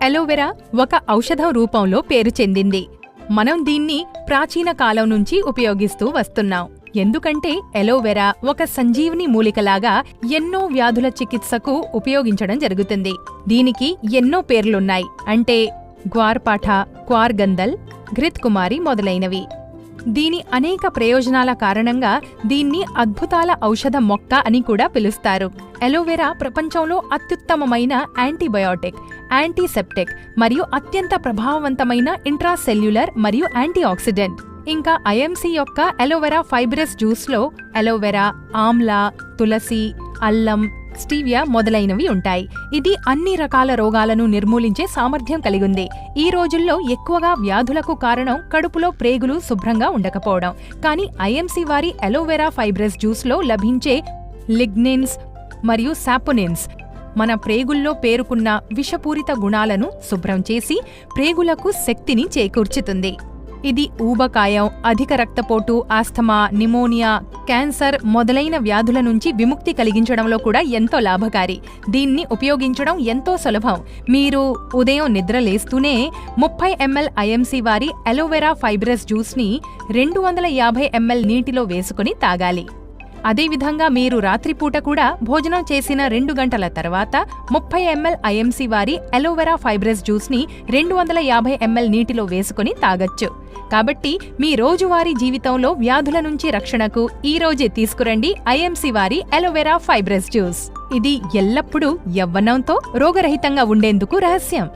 Aloe vera ఒక ఔషధం రూపంలో పేరు చెందింది. మనం దీన్ని ప్రాచీన కాలం నుంచి ఉపయోగిస్తూ వస్తున్నాం. ఎందుకంటే అలోవెరా ఒక సంజీవని మూలికలాగా ఎన్నో వ్యాధుల చికిత్సకు ఉపయోగించడం జరుగుతుంది. దీనికి ఎన్నో పేర్లున్నాయి. అంటే గ్వార్పాఠా, క్వార్గందల్, ఘృత్కుమారి మొదలైనవి. దీని అనేక ప్రయోజనాల కారణంగా దీన్ని అద్భుతాల ఔషధ మొక్క అని కూడా పిలుస్తారు. అలోవెరా ప్రపంచంలో అత్యుత్తమమైన యాంటీబయోటిక్, యాంటీసెప్టిక్ మరియు అత్యంత ప్రభావవంతమైన ఇంట్రాసెల్యులర్ మరియు యాంటీఆక్సిడెంట్. ఇంకా ఐఎంసీ యొక్క అలోవెరా ఫైబ్రస్ జ్యూస్లో అలోవెరా, ఆమ్లా, తులసి, అల్లం, స్టీవియా మొదలైనవి ఉంటాయి. ఇది అన్ని రకాల రోగాలను నిర్మూలించే సామర్థ్యం కలిగింది. ఈ రోజుల్లో ఎక్కువగా వ్యాధులకు కారణం కడుపులో ప్రేగులు శుభ్రంగా ఉండకపోవడం. కానీ ఐఎంసీ వారి అలోవెరా ఫైబ్రస్ జ్యూస్లో లభించే లిగ్నిన్స్ మరియు సాపోనిన్స్ మన ప్రేగుల్లో పేరుకున్న విషపూరిత గుణాలను శుభ్రం చేసి ప్రేగులకు శక్తిని చేకూర్చుతుంది. ఇది ఊబకాయం, అధిక రక్తపోటు, ఆస్థమా, నిమోనియా, క్యాన్సర్ మొదలైన వ్యాధుల నుంచి విముక్తి కలిగించడంలో కూడా ఎంతో లాభకారి. దీన్ని ఉపయోగించడం ఎంతో సులభం. మీరు ఉదయం నిద్రలేస్తూనే 30 ml ఐఎంసీ వారి అలోవెరా ఫైబ్రస్ జ్యూస్ని 250 ml నీటిలో వేసుకుని తాగాలి. అదేవిధంగా మీరు రాత్రిపూట కూడా భోజనం చేసిన 2 గంటల తర్వాత 30 ml ఐఎంసీ వారి అలోవెరా ఫైబ్రస్ జ్యూస్ని 250 ml నీటిలో వేసుకుని తాగొచ్చు. కాబట్టి మీ రోజువారీ జీవితంలో వ్యాధుల నుంచి రక్షణకు ఈ రోజే తీసుకురండి ఐఎంసీ వారి అలోవెరా ఫైబ్రస్ జ్యూస్. ఇది ఎల్లప్పుడూ యవ్వనంతో రోగరహితంగా ఉండేందుకు రహస్యం.